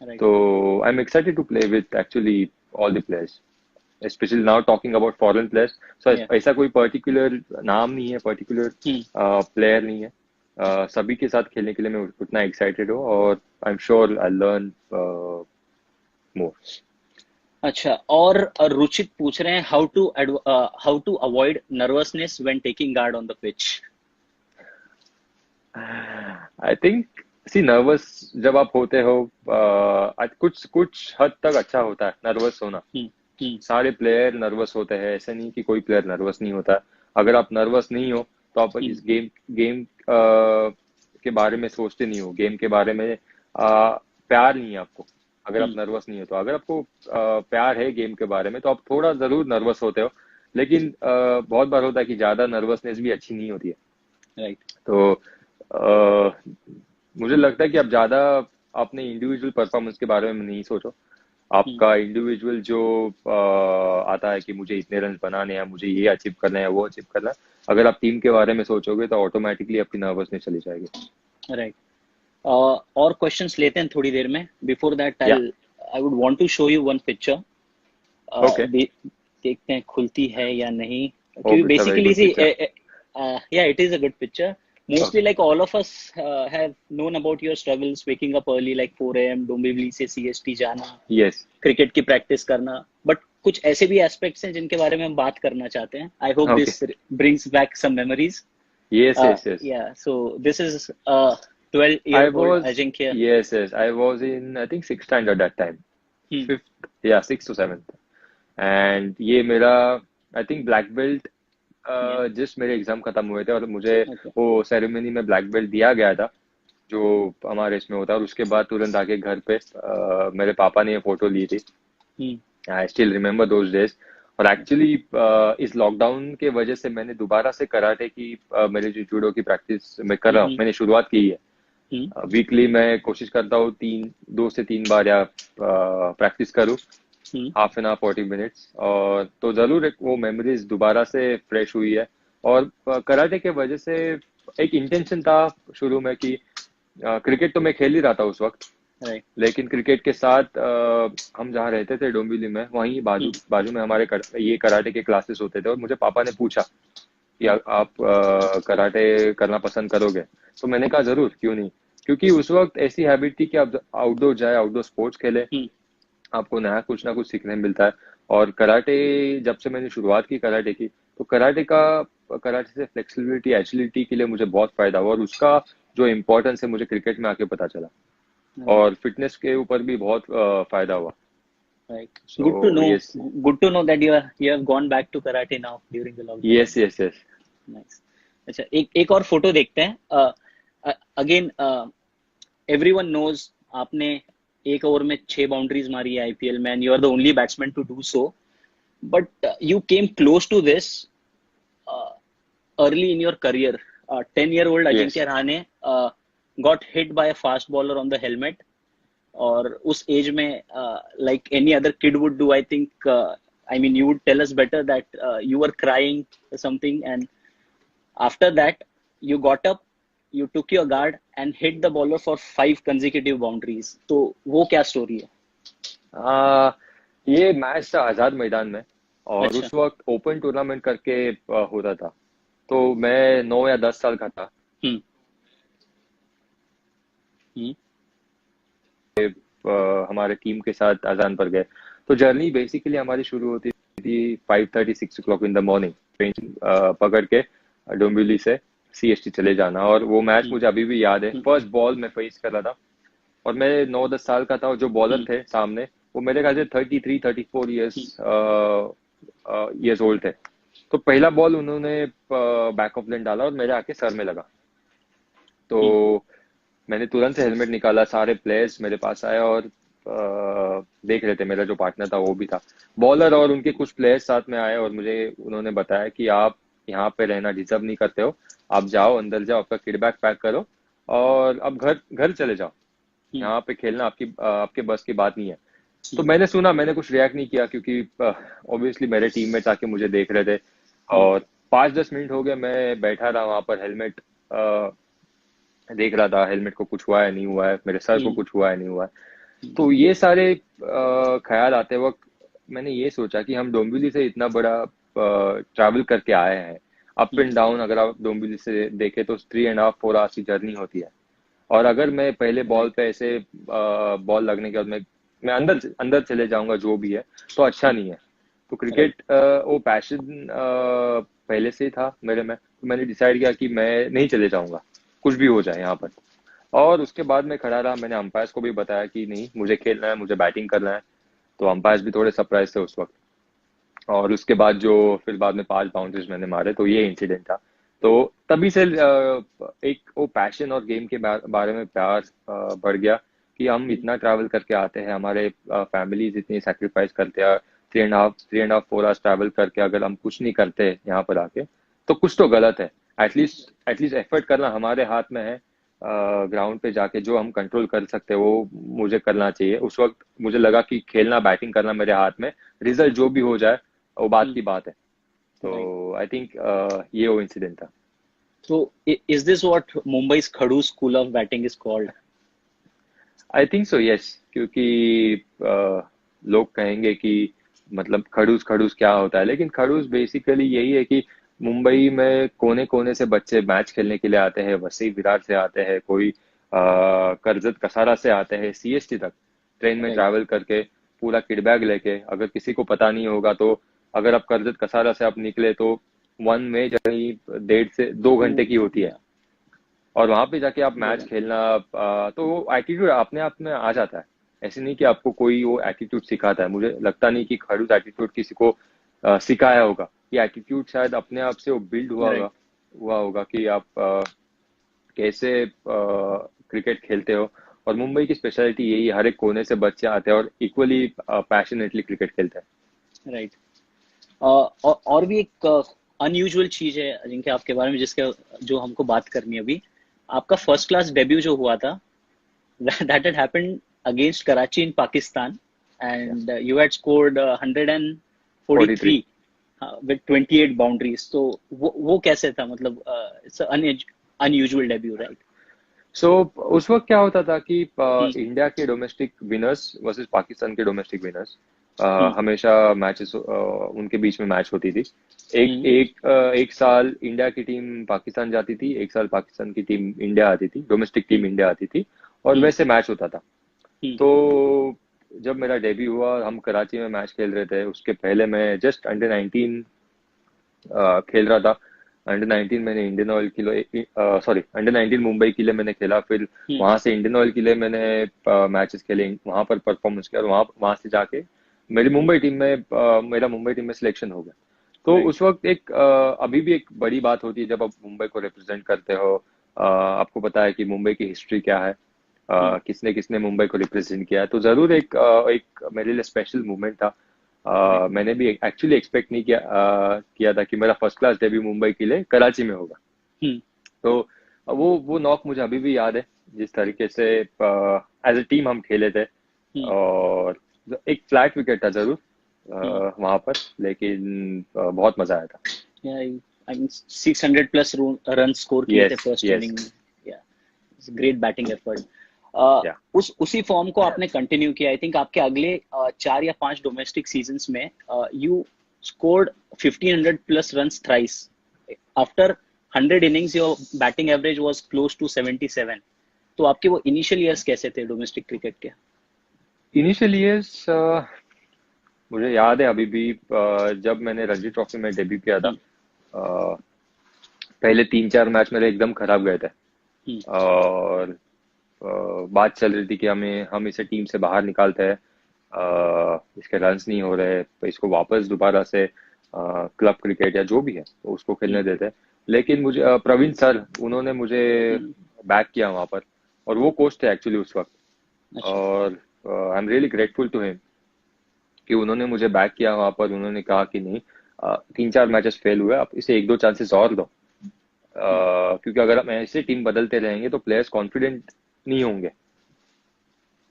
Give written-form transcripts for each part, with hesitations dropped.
Right. So I'm excited to play with actually all the players, especially now talking about foreign players. So Yeah. ऐसा कोई particular नाम नहीं है, particular Hmm. player नहीं है. सभी के साथ खेलने के लिए मैं उतना excited हूँ और I'm sure I'll learn more. अच्छा, और रुचित पूछ रहे हैं how to avoid nervousness when taking guard on the pitch. I think see nervous जब आप होते हो कुछ कुछ हद तक अच्छा होता है नर्वस होना. हम्म. हम्म. सारे प्लेयर नर्वस होते हैं, ऐसा नहीं कि कोई प्लेयर नर्वस नहीं होता. अगर आप नर्वस नहीं हो तो आप हम्म. इस गेम गेम के बारे में सोचते नहीं हो, गेम के बारे में प्यार नहीं है आपको. अगर आप हम्म. नर्वस नहीं हो तो अगर आपको प्यार है गेम के बारे में तो आप थोड़ा जरूर नर्वस होते हो. लेकिन बहुत बार होता है कि ज्यादा नर्वसनेस भी अच्छी नहीं होती है. राइट. तो अ, मुझे लगता है कि आप ज्यादा अपने इंडिविजुअल परफॉर्मेंस के बारे में नहीं सोचो. हम्म. आपका इंडिविजुअल जो आता है कि मुझे इतने रन बनाने हैं, मुझे ये अचीव करना है, वो अचीव करना है. अगर आप टीम के बारे में सोचोगे तो ऑटोमेटिकली आपकी नर्वसनेस चली जाएगी. राइट. और क्वेश्चंस लेते हैं थोड़ी देर में. Before that yeah I would want to show you one picture. Okay. देखते हैं खुलती है या नहीं, क्योंकि hope it's a very basically good see, picture. yeah, it is a good picture. Mostly okay. like all of us have known about your struggles waking up early like 4 a.m. Dombivli से CST जाना, yes. Cricket की practice करना. But कुछ ऐसे भी aspects हैं जिनके बारे में हम बात करना चाहते हैं. I hope okay. This brings back some memories. Yes yes yes. Yeah, so this is 12 year I old was, Ajinkya. yes, yes, I was in, I think, sixth standard that time. Hmm. Fifth, yeah, sixth to seventh. And ये मेरा, I think, black belt Yeah. जिस मेरे exam खत्म हुए थे और मुझे Okay. वो सेरेमनी में ब्लैक बेल्ट दिया गया था जो हमारे इसमें होता है. और उसके बाद तुरंत आके घर पे मेरे पापा ने ये फोटो ली थी. Hmm. I still remember those days. और एक्चुअली इस लॉकडाउन के वजह से मैंने दोबारा से कराटे की मेरे जो जूडो की प्रैक्टिस मैं कर रहा हूँ, Hmm. मैंने शुरुआत की है. Hmm. वीकली मैं कोशिश करता हूँ 2 से 3 बार या प्रैक्टिस करूँ, Hmm. Half an hour 40 minutes. और तो जरूर एक वो मेमोरीज दोबारा से फ्रेश हुई है. और कराटे के वजह से एक इंटेंशन था शुरू में कि क्रिकेट तो मैं खेल ही रहा था उस वक्त. Right. लेकिन क्रिकेट के साथ हम जहाँ रहते थे डोंबिवली में, वहीं बाजू Hmm. बाजू में हमारे ये कराटे के क्लासेस होते थे. और मुझे पापा ने पूछा कि Hmm. आप कराटे करना पसंद करोगे. तो मैंने कहा जरूर, क्यों नहीं. क्योंकि उस वक्त ऐसी हैबिट थी कि आप आउटडोर जाए, आउटडोर स्पोर्ट्स खेले, Hmm. आपको नया कुछ ना कुछ सीखने मिलता है. और कराटे जब से मैंने शुरुआत की कराटे की, तो कराटे से फ्लेक्सिबिलिटी, एजिलिटी के लिए मुझे बहुत फायदा हुआ. और उसका जो इम्पोर्टेंस है मुझे क्रिकेट में आके पता चला. Right. और फिटनेस के ऊपर भी बहुत फायदा हुआ. Right. Good to so know. Yes. Good to know that you have gone back to karate now during the lockdown. Yes yes yes. Nice. अच्छा, एक और फोटो देखते हैं. अगेन एवरीवन नोज आपने एक ओवर में 6 बाउंड्रीज मारी है आईपीएल में, and you are the only batsman to do so. But you came close to this early in your career. 10-year-old यस. Ajinkya Rahane got hit by a fast bowler on the helmet. और उस as में like any other kid would do, I think, I mean, you would tell us better that you were crying or something, and after that you got up, you took your guard and hit the bowler for 5 consecutive boundaries. तो वो क्या story है? ये match था आजाद मैदान में. और अच्छा. उस वक्त ओपन टूर्नामेंट करके होता था. तो मैं 9 या 10 साल का था. हम्म. हम्म. हमारे टीम के साथ अजान पर गए. तो जर्नी बेसिकली हमारी शुरू होती थी 5:30-6 o'clock in the morning. Train पकड़ के डोंबिवली से सीएसटी चले जाना. और वो मैच हम्म. मुझे अभी भी याद है. हम्म. फर्स्ट बॉल मैं फेस कर रहा था और मैं 9-10 साल का था. और जो बॉलर हम्म. थे सामने वो मेरे ख्याल से 33-34 ईयर्स हम्म. ईयर्स ओल्ड थे. तो पहला बॉल उन्होंने बैक ऑफ लेन डाला और मेरे आके सर में लगा. हम्म. तो मैंने तुरंत से हेलमेट निकाला. सारे प्लेयर्स मेरे पास आए और देख रहे थे. मेरा जो पार्टनर था वो भी था. बॉलर और उनके कुछ प्लेयर्स साथ में आए और मुझे उन्होंने बताया कि आप यहाँ पे रहना डिजर्व नहीं करते हो. आप जाओ, अंदर जाओ, आपका किट बैग पैक करो और अब घर घर चले जाओ. हम्म. यहाँ पे खेलना आपके बस की बात नहीं है. तो हम्म. मैंने सुना, मैंने कुछ रिएक्ट नहीं किया क्योंकि ऑब्वियसली मेरे टीममेट्स आके मुझे देख रहे थे. और 5-10 मिनट हो गए मैं बैठा रहा वहां पर. हेलमेट देख रहा था, हेलमेट को कुछ हुआ है नहीं हुआ है, मेरे सर को हम्म. कुछ हुआ है नहीं हुआ है. तो ये सारे ख्याल आते वक्त मैंने ये सोचा कि हम डोंबिवली से इतना बड़ा ट्रैवल करके आए हैं, अप एंड डाउन अगर आप डोंबिवली से देखें तो 3.5-4 आवर्स की जर्नी होती है। और अगर मैं पहले बॉल राइट। पे ऐसे बॉल लगने के बाद मैं अंदर अंदर चले जाऊंगा जो भी है, तो अच्छा नहीं है। तो राइट। क्रिकेट वो पैशन पहले से ही था मेरे में, तो मैंने डिसाइड किया कि मैं नहीं चले जाऊंगा, कुछ भी हो जाए यहाँ पर। और उसके बाद मैं खड़ा रहा, मैंने अंपायर्स को भी बताया कि नहीं मुझे खेलना है, मुझे बैटिंग करना है। तो अंपायर्स भी थोड़े सरप्राइज थे उस वक्त। और उसके बाद जो फिर बाद में 5 बाउंड्रीज मैंने मारे, तो ये इंसिडेंट था। तो तभी से एक वो पैशन और गेम के बारे में प्यार बढ़ गया कि हम इतना ट्रैवल करके आते हैं, हमारे फैमिलीज इतनी सेक्रीफाइस करते हैं, 3.5-4 आवर्स ट्रैवल करके अगर हम कुछ नहीं करते यहाँ पर आके, तो कुछ तो गलत है। एटलीस्ट एफर्ट करना हमारे हाथ में है। ग्राउंड पे जाके जो हम कंट्रोल कर सकते हैं वो मुझे करना चाहिए। उस वक्त मुझे लगा कि खेलना बैटिंग करना मेरे हाथ में, रिजल्ट जो भी हो जाए वो बात की बात है। राइट। तो आई थिंक ये वो इंसिडेंट था। So is this what Mumbai's Khadu School of Batting is called? I think so yes, क्योंकि लोग कहेंगे कि मतलब खड़ूस खड़ूस क्या होता है, लेकिन खड़ूस बेसिकली यही है कि मुंबई में कोने कोने से बच्चे मैच खेलने के लिए आते हैं, वसई विरार से आते हैं, कोई करजत कसारा से आते हैं, सीएसटी तक ट्रेन में राइट। ट्रैवल करके पूरा किट बैग लेके। अगर किसी को पता नहीं होगा तो अगर आप करजत कसारा से आप निकले तो वन में जर्नी 1.5 से 2 घंटे की होती है। या और वहां पे जाके आप मैच या खेलना, तो वो एटीट्यूड अपने आप में आ जाता है। ऐसे नहीं कि आपको कोई वो एटीट्यूड सिखाता है, मुझे लगता नहीं कि खड़ूस एटीट्यूड किसी को सिखाया होगा। ये एटीट्यूड शायद अपने आप से वो बिल्ड राइट। हुआ होगा कि आप कैसे क्रिकेट खेलते हो। और मुंबई की स्पेशलिटी यही है, हर एक कोने से बच्चे आते हैं और इक्वली पैशनेटली क्रिकेट खेलते हैं। राइट। और भी एक अनयूजुअल चीज है जिनके आपके बारे में जिसके जो हमको बात करनी है अभी। आपका फर्स्ट क्लास डेब्यू जो हुआ था, that had happened against Karachi in Pakistan, and you had scored 43। 143 with 28 boundaries. तो वो कैसे था, मतलब इट्स अनयूजुअल डेब्यू, राइट? सो उस वक्त क्या होता था कि हम्म। इंडिया के डोमेस्टिक विनर्स वर्सेस पाकिस्तान के डोमेस्टिक विनर्स, हम्म। हमेशा मैचेस उनके बीच में मैच होती थी। हम्म। एक साल इंडिया की टीम पाकिस्तान जाती थी, एक साल पाकिस्तान की टीम इंडिया आती थी, डोमेस्टिक टीम हम्म। इंडिया आती थी। और हम्म। वैसे मैच होता था। हम्म। तो जब मेरा डेब्यू हुआ, हम कराची में मैच खेल रहे थे। उसके पहले मैं जस्ट अंडर 19 खेल रहा था। अंडर 19 मैंने इंडियन ऑयल के लिए, सॉरी अंडर 19 मुंबई के लिए मैंने खेला। फिर हम्म। वहां से इंडियन ऑयल के लिए मैंने मैचेस खेले, वहां पर परफॉर्मेंस किया, और वहां से जाके हम्म। मेरा मुंबई टीम में सिलेक्शन हो गया। तो राइट। उस वक्त अभी भी एक बड़ी बात होती है जब आप मुंबई को रिप्रेजेंट करते हो। आपको पता है कि मुंबई की हिस्ट्री क्या है, हम्म। किसने किसने मुंबई को रिप्रेजेंट किया है। तो जरूर एक मेरे लिए स्पेशल मोमेंट था। राइट। मैंने भी एक्चुअली एक्सपेक्ट नहीं किया था कि मेरा फर्स्ट क्लास डेब्यू मुंबई के लिए कराची में होगा। हम्म। तो वो नॉक मुझे अभी भी याद है, जिस तरीके से एज ए टीम हम खेले थे। हम्म। और एक फ्लैट विकेट था जरूर हम्म। वहां पर, लेकिन बहुत मजा आया था। या I mean 600 plus run score किए थे यस फर्स्ट यस। इनिंग। या ग्रेट बैटिंग एफर्ट। या उसी फॉर्म को आपने कंटिन्यू किया। आई थिंक आपके अगले 4 या 5 डोमेस्टिक सीजन्स में you scored 1500 plus runs thrice. After 100 innings your batting average was close to 77। तो आपके वो इनिशियल ईयर्स कैसे थे डोमेस्टिक क्रिकेट के? इनिशियल ईयर्स मुझे याद है अभी भी, जब मैंने रणजी ट्रॉफी में डेब्यू किया था, हम्म। अ, पहले 3-4 मैच मेरे एकदम खराब गए थे। हम्म। और बात चल रही थी कि हम इसे टीम से बाहर निकालते हैं, इसके रन्स नहीं हो रहे तो इसको वापस दोबारा से क्लब क्रिकेट या जो भी है तो उसको खेलने हम्म। देते हैं। लेकिन मुझे प्रवीण सर उन्होंने मुझे हम्म। बैक किया वहां पर, और वो कोच थे एक्चुअली उस वक्त। अच्छा। और I am really grateful to him कि उन्होंने मुझे बैक किया वहां पर। उन्होंने कहा कि नहीं, 3-4 मैचेस फेल हुए, आप इसे 1-2 चांसेस और दो। हम्म। क्योंकि अगर हम ऐसे टीम बदलते रहेंगे तो प्लेयर्स कॉन्फिडेंट नहीं होंगे।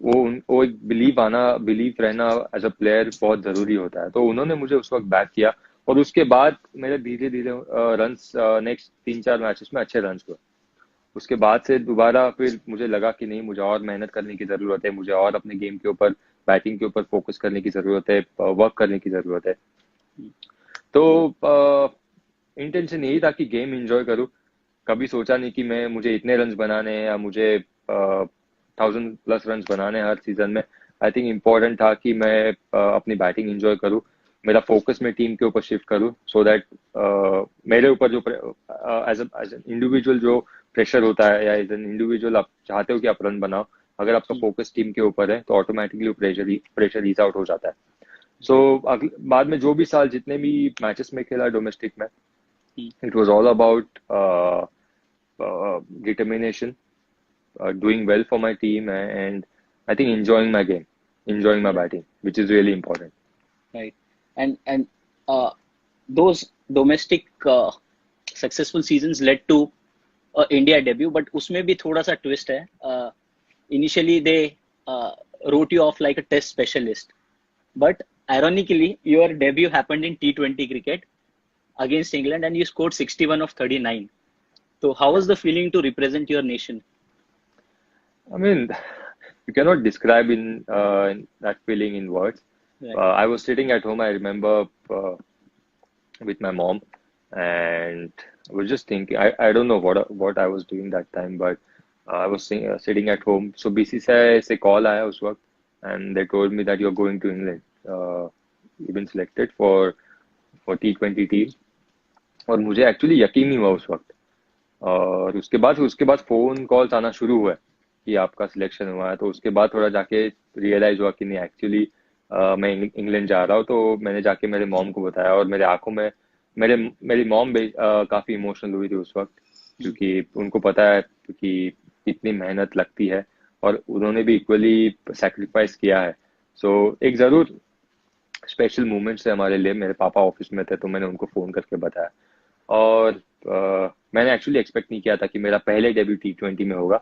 वो एक बिलीव रहना एज अ प्लेयर बहुत जरूरी होता है। तो उन्होंने मुझे उस वक्त बैक किया, और उसके बाद मेरे धीरे धीरे रन्स नेक्स्ट 3-4 मैचेस में अच्छे रन्स हुए। उसके बाद से दोबारा फिर मुझे लगा कि नहीं, मुझे और मेहनत करने की ज़रूरत है, मुझे और अपने गेम के ऊपर, बैटिंग के ऊपर फोकस करने की ज़रूरत है, वर्क करने की ज़रूरत है। तो इंटेंशन यही था कि गेम एंजॉय करूँ। कभी सोचा नहीं कि मैं मुझे इतने रन्स बनाने हैं या मुझे 1000+ रन्स बनाने हैं हर सीजन में। आई थिंक इम्पोर्टेंट था कि मैं अपनी बैटिंग एंजॉय करूँ, मेरा फोकस मैं टीम के ऊपर शिफ्ट करूँ, सो दैट मेरे ऊपर जो एज एन इंडिविजुअल जो प्रेशर होता है, या एज एन इंडिविजुअल आप चाहते हो कि आप रन बनाओ, अगर आपका फोकस टीम के ऊपर है तो ऑटोमेटिकली वो प्रेशर ईज आउट हो जाता है। सो बाद में जो भी साल जितने भी मैचेस में खेला डोमेस्टिक में, it was all about determination, doing well for my team, and I think enjoying my game, enjoying my batting, which is really important. Right. And those domestic successful seasons led to India debut, but उसमें भी थोड़ा सा twist है. Initially they wrote you off like a test specialist, but ironically your debut happened in T20 cricket against England and you scored 61 of 39. So how Yeah. was the feeling to represent your nation? I mean, you cannot describe in that feeling in words. Right. I was sitting at home, I remember, with my mom, and I was just thinking, I don't know what I was doing that time, but I was sitting at home. So BCCI से call आया उस वक्त, and they told me that you're going to England. You've been selected for T20 team, और मुझे actually यकीन नहीं हुआ उस वक्त। और उसके बाद फोन कॉल्स आना शुरू हुए कि आपका सिलेक्शन हुआ है। तो उसके बाद थोड़ा जाके रियलाइज हुआ कि नहीं, एक्चुअली मैं इंग्लैंड जा रहा हूँ। तो मैंने जाके मेरे मॉम को बताया, और मेरे आंखों में मेरी मॉम भी काफी इमोशनल हुई थी उस वक्त, क्योंकि उनको पता है कि कितनी मेहनत लगती है, और उन्होंने भी इक्वली सेक्रीफाइस किया है। सो एक जरूर स्पेशल मोमेंट्स है हमारे लिए। मेरे पापा ऑफिस में थे तो मैंने उनको फोन करके बताया, और मैंने एक्चुअली एक्सपेक्ट नहीं किया था कि मेरा पहले डेब्यू T20 में होगा।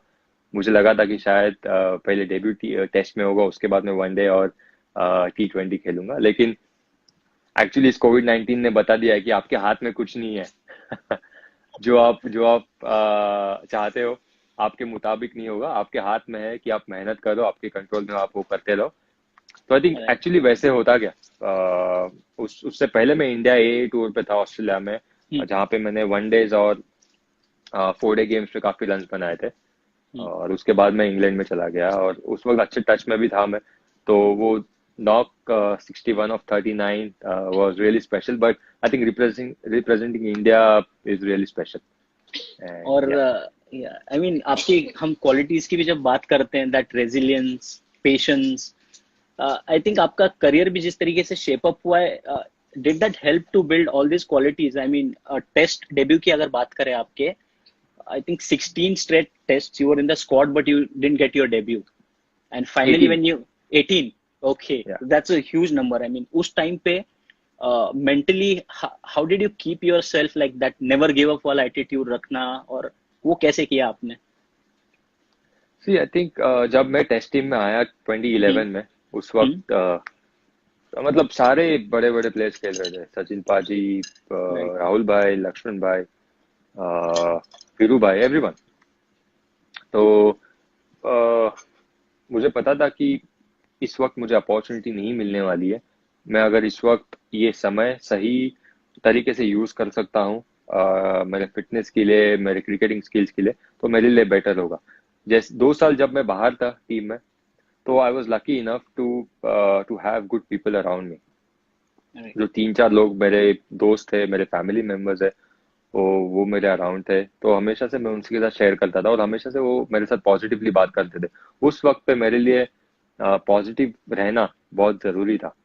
मुझे लगा था कि शायद पहले डेब्यू टेस्ट में होगा, उसके बाद मैं वनडे और T20 खेलूंगा। लेकिन एक्चुअली इस कोविड-19 ने बता दिया है कि आपके हाथ में कुछ नहीं है। जो आप चाहते हो आपके मुताबिक नहीं होगा, आपके हाथ में है कि आप मेहनत करो, आपके कंट्रोल में आप वो करते रहो। तो आई थिंक Right. एक्चुअली वैसे होता गया। उससे पहले मैं इंडिया ए टूर पे था ऑस्ट्रेलिया में, जहाँ पे मैंने वनडेज और 4 डे गेम्स पे काफी रन बनाए थे। और उसके बाद मैं इंग्लैंड में चला गया, और उस वक्त अच्छे टच में भी था मैं। तो वो knock 61 of 39 was really special, but I think representing India is really special. And और yeah. आई मीन आपकी हम क्वालिटीज की भी जब बात करते हैं, that resilience, patience, I think आपका करियर भी जिस तरीके से शेप अप हुआ है, did that help to build all this qualities? I mean test debut की अगर बात करें आपके, I think 16 straight tests you were in the squad but you didn't get your debut, and finally 18. when you 18, okay, Yeah. that's a huge number. I mean उस time पे mentally how did you keep yourself like that never give up वाला attitude रखना, और वो कैसे किया आपने? See, I think जब मैं टेस्ट टीम में आया 2011 में, उस हम्म. वक्त मतलब सारे बड़े बड़े प्लेयर्स खेल रहे थे। सचिन पाजी, Right. राहुल भाई, लक्ष्मण भाई, वीरू भाई, एवरीवन। तो मुझे पता था कि इस वक्त मुझे अपॉर्चुनिटी नहीं मिलने वाली है। मैं अगर इस वक्त ये समय सही तरीके से यूज कर सकता हूँ मेरे फिटनेस के लिए, मेरे क्रिकेटिंग स्किल्स के लिए, तो मेरे लिए बेटर होगा। जैसे 2 साल जब मैं बाहर था टीम में, तो I was lucky enough to have good people around me. Right. जो 3-4 लोग मेरे दोस्त थे, मेरे फैमिली मेंबर्स है, वो मेरे अराउंड थे। तो हमेशा से मैं उनके साथ शेयर करता था, और हमेशा से वो मेरे साथ पॉजिटिवली बात करते थे। उस वक्त पे मेरे लिए पॉजिटिव रहना बहुत जरूरी था,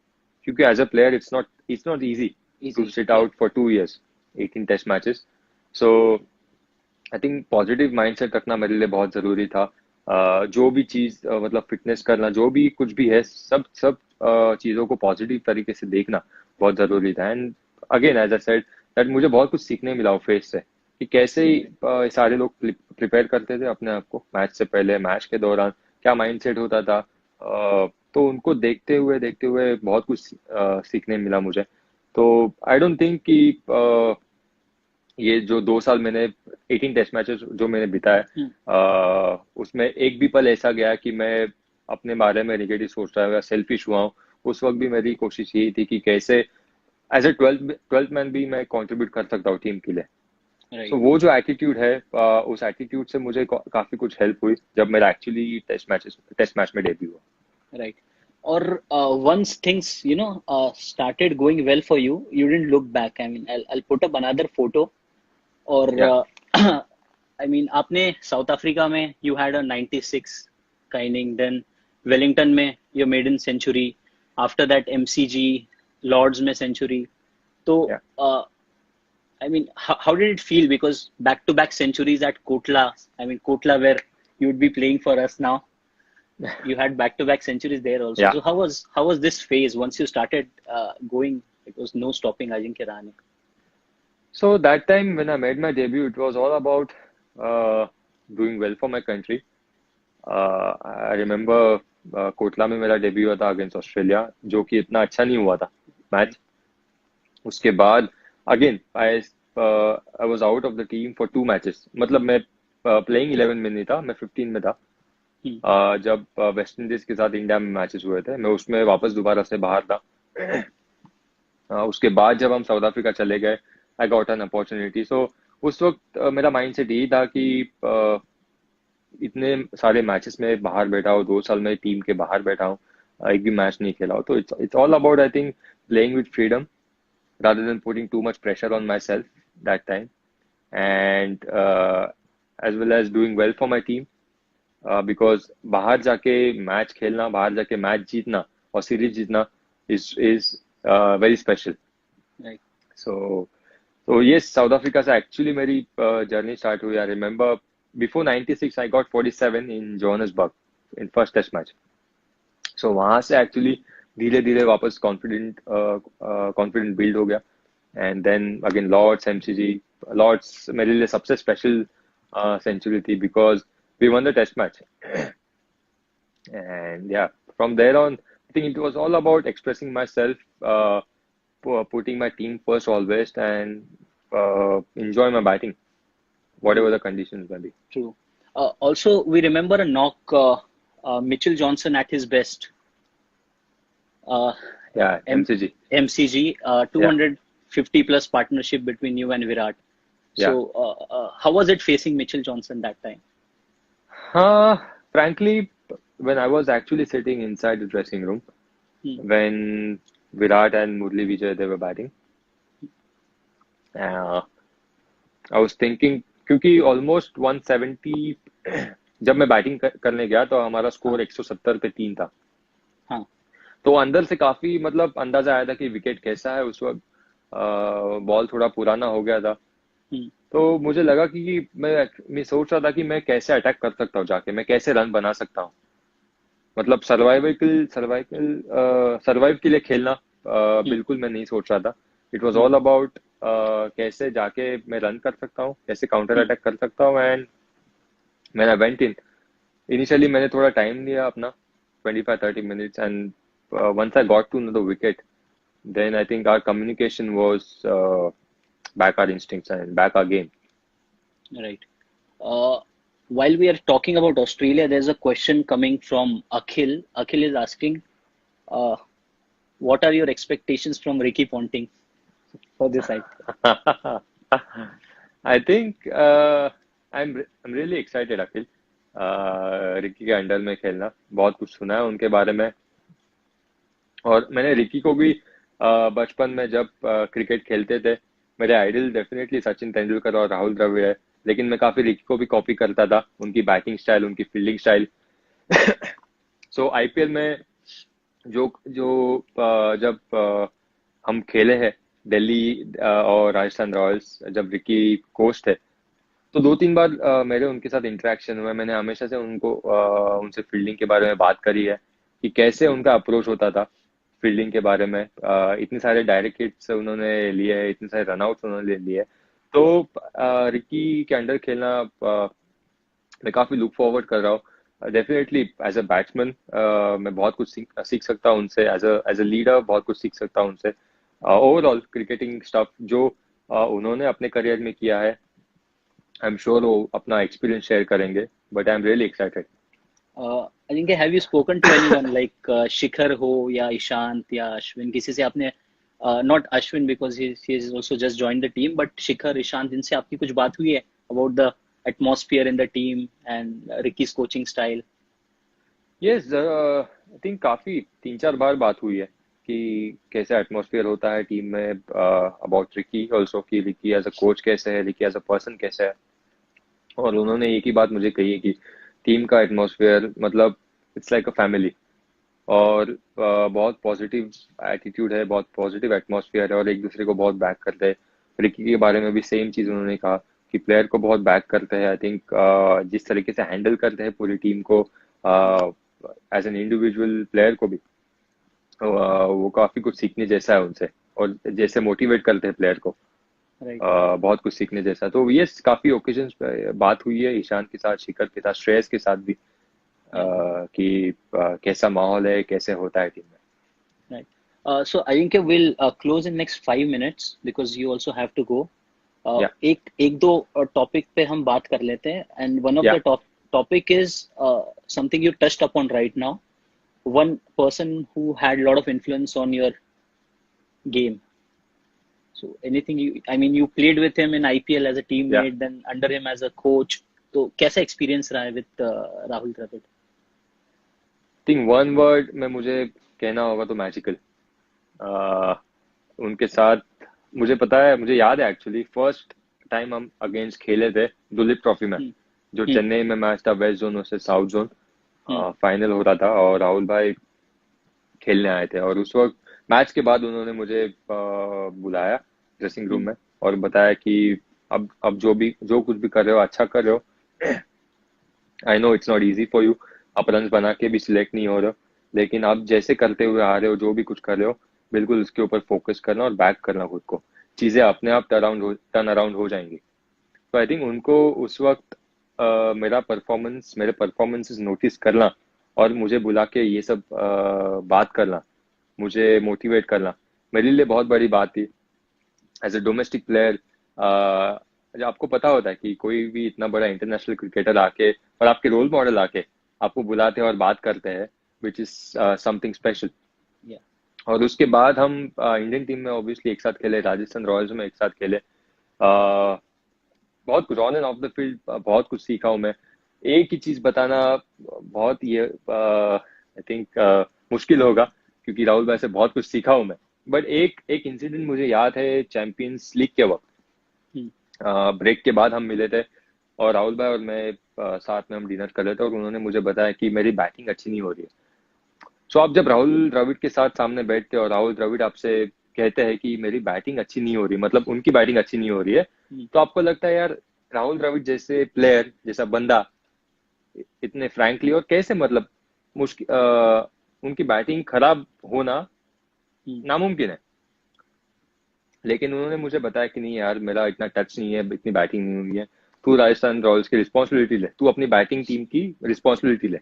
क्योंकि as a player it's not easy to Easy. Sit Yeah. Out for 2 years, 18 test matches. So I think positive mindset रखना मेरे लिए बहुत जरूरी था। जो भी चीज मतलब फिटनेस करना, जो भी कुछ भी है, सब सब चीजों को पॉजिटिव तरीके से देखना बहुत जरूरी था। And again as I said that मुझे बहुत कुछ सीखने मिला फेस से, कि कैसे सारे लोग प्रिपेयर करते थे अपने आप को मैच से पहले, मैच के दौरान क्या माइंडसेट होता था। तो उनको देखते हुए बहुत कुछ सीखने मिला मुझे। तो आई डोंट थिंक कि ये जो 2 साल मैंने 18 टेस्ट मैचेस जो मैंने बिताए, हम्म, उसमें एक भी पल ऐसा गया कि मैं अपने बारे में नेगेटिव सोच रहा हूँ या सेल्फिश हुआ हूँ। उस वक्त भी मेरी कोशिश यही थी कि कैसे एज ए ट्वेल्थ मैन भी मैं कंट्रीब्यूट कर सकता हूँ टीम के लिए। सो राइट वो जो एटीट्यूड है, उस एटीट्यूड से मुझे काफी कुछ हेल्प हुई जब मेरा एक्चुअली टेस्ट मैच में डेब्यू हुआ। राइट और once things started going well for you, you didn't look back. I mean, I'll put up another photo. और या I mean, आपने साउथ अफ्रीका में you had a 96 का इनिंग, then वेलिंगटन में your maiden century, after that MCG, Lord's में century. तो yeah I mean, how did it feel? Because back-to-back centuries at Kotla, I mean, Kotla, where you would be playing for us now, you had back-to-back centuries there also. या So how was this phase once you started going? It was no stopping Ajinkya Rahane. So that time when I made my debut, it was all about doing well for my country. I remember Kotla में मेरा debut हुआ था against Australia, जो कि इतना अच्छा नहीं हुआ था मैच. उसके बाद again I was out of the team for 2 matches. मतलब मैं प्लेइंग 11 में नहीं था, मैं 15 में था. Hmm. जब वेस्ट इंडीज के साथ इंडिया में मैचेस हुए थे, मैं उसमें वापस दोबारा से बाहर था. उसके बाद जब हम साउथ अफ्रीका चले गए, आई गॉट एन अपॉर्चुनिटी. सो उस वक्त मेरा माइंड सेट यही था कि इतने सारे मैचेस में बाहर बैठा हूँ, 2 साल में टीम के बाहर बैठा हूँ, एक भी मैच नहीं खेला हो. तो it's all about I think playing with freedom rather than putting too much pressure on myself that time, and as well as doing well for my team, because बाहर जाके मैच खेलना, बाहर जाके मैच जीतना और सीरीज जीतना is very special. Right. So yes, South Africa से actually मेरी जर्नी स्टार्ट हुई. I remember before 96 I got 47 in Johannesburg in first test match. So वहां से एक्चुअली धीरे धीरे वापस कॉन्फिडेंट बिल्ड हो गया. And then again Lord's MCG. Lord's मेरे लिए सबसे स्पेशल सेंचुरी थी because we won the test match. And yeah from there on I think it was all about expressing myself, putting my team first always, and enjoy my batting whatever True. the conditions may be. True. Also, we remember a knock, Mitchell Johnson at his best. Yeah, M- MCG. MCG, Yeah, 250 plus partnership between you and Virat. yeah. So, how was it facing Mitchell Johnson that time? Frankly, when I was actually sitting inside the dressing room, Hmm. when Virat and Murli Vijay they were batting, uh, I was thinking क्योंकि almost 170 जब मैं batting करने गया तो हमारा हाँ, score 170 पे 3 था. हाँ, तो अंदर से काफी मतलब अंदाजा आया था कि विकेट कैसा है. उस वक्त बॉल थोड़ा पुराना हो गया था. hmm, तो मुझे लगा कि मैं सोच रहा था कि मैं कैसे अटैक कर सकता हूँ, जाके मैं कैसे रन बना सकता हूँ. मतलब सर्वाइव के लिए खेलना hmm, बिल्कुल मैं नहीं सोच रहा था. It was hmm, all about कैसे जाके मैं रन कर सकता हूँ, कैसे काउंटर hmm, अटैक कर सकता हूँ. And man I went in. Initially मैंने थोड़ा टाइम लिया अपना 25-30 minutes, and once I got to know the wicket, then I think our communication was back our instincts and back our game. right. Uh, while we are talking about Australia, there's a question coming from Akhil. Akhil is asking, uh, what are your expectations from Ricky Ponting for this IPL? I think I'm really excited, Akhil. Ricky के under में खेलना, बहुत कुछ सुना है उनके बारे में. और मैंने रिकी को भी बचपन में जब क्रिकेट खेलते थे, मेरे आइडल डेफिनेटली सचिन तेंदुलकर और राहुल द्रविड़ है, लेकिन मैं काफी रिकी को भी कॉपी करता था, उनकी बैटिंग स्टाइल, उनकी फील्डिंग स्टाइल. सो आईपीएल में जो जो जब हम खेले हैं दिल्ली और राजस्थान रॉयल्स, जब रिकी कोच थे, तो Hmm, 2-3 बार मेरे उनके साथ इंटरेक्शन हुआ. मैंने हमेशा से उनसे फील्डिंग के बारे में बात करी है कि कैसे hmm, उनका अप्रोच होता था फील्डिंग के बारे में. इतने सारे डायरेक्ट हिट्स उन्होंने लिए हैं, इतने सारे रनआउट्स उन्होंने लिए हैं. तो रिकी के अंडर खेलना मैं काफी लुक फॉरवर्ड कर रहा हूँ. डेफिनेटली एज अ बैट्समैन मैं बहुत कुछ सीख सकता हूँ उनसे. एज अ लीडर बहुत कुछ सीख सकता हूँ उनसे. ओवरऑल क्रिकेटिंग स्टफ जो उन्होंने अपने करियर में किया है। आई एम श्योर वो अपना एक्सपीरियंस शेयर करेंगे, but I am really excited. I think have you spoken to anyone like Shikhar हो या ईशांत या अश्विन, किसी से आपने, not Ashwin because he is also just joined the team, but Shikhar, Ishant, इनसे आपकी कुछ बात हुई है about the atmosphere in the team and Ricky's coaching style? Yes, I think काफी 3-4 बार बात हुई है कि कैसा एटमॉस्फेयर होता है टीम में, अबाउट रिकी ऑल्सो, कि रिकी एज अ कोच कैसे है, रिकी एज अ पर्सन कैसा है। और उन्होंने एक ही बात मुझे कही है कि टीम का एटमॉस्फेयर मतलब इट्स लाइक अ फैमिली, और बहुत पॉजिटिव एटीट्यूड है, बहुत पॉजिटिव एटमॉस्फेयर है, और एक दूसरे को बहुत बैक करते हैं। रिकी के बारे में भी सेम चीज़ उन्होंने कहा कि प्लेयर को बहुत बैक करते हैं। आई थिंक जिस तरीके से हैंडल करते हैं पूरी टीम को एज एन इंडिविजुअल प्लेयर को भी, वो काफ़ी कुछ सीखने जैसा है उनसे, और जैसे मोटिवेट करते हैं प्लेयर को, Right. बहुत कुछ सीखने जैसा। तो ये काफ़ी ओकेजन्स पे बात हुई है ईशान के साथ, शिखर के साथ, श्रेयस के साथ भी, कि कैसा माहौल है, कैसे होता है टीम में। Right. So I think we'll close in next 5 minutes because you also have to go. Yeah. एक दो टॉपिक पे हम बात कर लेते हैं, and one of Yeah. the topic is something you touched upon right now. One person who had a lot of influence on your game. So anything I mean, you played with him in IPL as a teammate, then under him as a coach. तो कैसा experience रहा है with Rahul Dravid? Think one word में मुझे कहना होगा तो magical. उनके साथ मुझे पता है, मुझे याद है एक्चुअली फर्स्ट टाइम हम अगेंस्ट खेले थे दुलीप ट्रॉफी में, जो चेन्नई में मैच था, west zone versus south zone, final हो रहा था, और राहुल भाई खेलने आए थे। और उस वक्त मैच के बाद उन्होंने मुझे बुलाया ड्रेसिंग रूम में और बताया कि अब जो कुछ भी कर रहे हो अच्छा कर रहे हो। I know it's not easy for you, आप रन बना के भी सिलेक्ट नहीं हो रहे हो, लेकिन आप जैसे करते हुए आ रहे हो, जो भी कुछ कर रहे हो, बिल्कुल उसके ऊपर फोकस करना और बैक करना खुद को, चीजें अपने आप टर्न अराउंड हो जाएंगी। तो आई थिंक उनको उस वक्त मेरे परफॉर्मेंसेस नोटिस करना और मुझे बुला के ये सब बात करना, मुझे मोटिवेट करना, मेरे लिए बहुत बड़ी बात थी। एज ए डोमेस्टिक प्लेयर, आपको पता होता है कि कोई भी इतना बड़ा इंटरनेशनल क्रिकेटर आके और आपके रोल मॉडल आके आपको बुलाते हैं और बात करते हैं, विच इज समथिंग स्पेशल। और उसके बाद हम इंडियन टीम में ऑब्वियसली एक साथ खेले, राजस्थान रॉयल्स में एक साथ खेले, बहुत कुछ on end of the field बहुत कुछ सीखा हूँ मैं। एक ही चीज बताना बहुत ये आई थिंक मुश्किल होगा, क्योंकि राहुल भाई से बहुत कुछ सीखा हूँ मैं, बट एक इंसिडेंट मुझे याद है चैंपियंस लीग के वक्त, ब्रेक के बाद हम मिले थे और राहुल भाई और मैं साथ में हम डिनर कर रहे थे, और उन्होंने मुझे बताया कि मेरी बैटिंग अच्छी नहीं हो रही है। सो आप जब राहुल द्रविड़ के साथ सामने बैठते और राहुल द्रविड़ आपसे कहते हैं कि मेरी बैटिंग अच्छी नहीं हो रही, मतलब उनकी बैटिंग अच्छी नहीं हो रही है, तो आपको लगता है यार राहुल द्रविड़ जैसे प्लेयर, जैसा बंदा इतने फ्रैंकली और कैसे, मतलब मुश्किल, उनकी बैटिंग खराब होना नामुमकिन है। लेकिन उन्होंने मुझे बताया कि नहीं यार, मेरा इतना टच नहीं है, इतनी बैटिंग नहीं हुई है, तू राजस्थान रॉयल्स की रिस्पॉन्सिबिलिटी ले, तू अपनी बैटिंग टीम की रिस्पॉन्सिबिलिटी ले।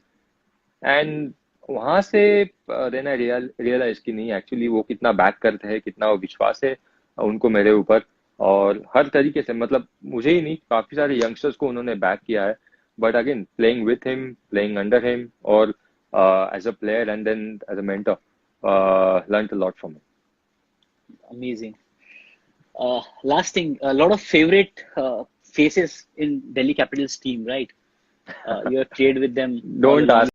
एंड वहां से देन आई रियलाइज कि नहीं, एक्चुअली वो कितना बैक करते हैं, कितना वो विश्वास है उनको मेरे ऊपर, और हर तरीके से, मतलब मुझे ही नहीं, काफी सारे यंगस्टर्स को उन्होंने बैक किया है। But again playing with him, playing under him, और as a player and then as a mentor, learned a lot from him. Amazing. Last thing, a lot of favorite faces in Delhi Capitals team, right? You have played with them. Don't ask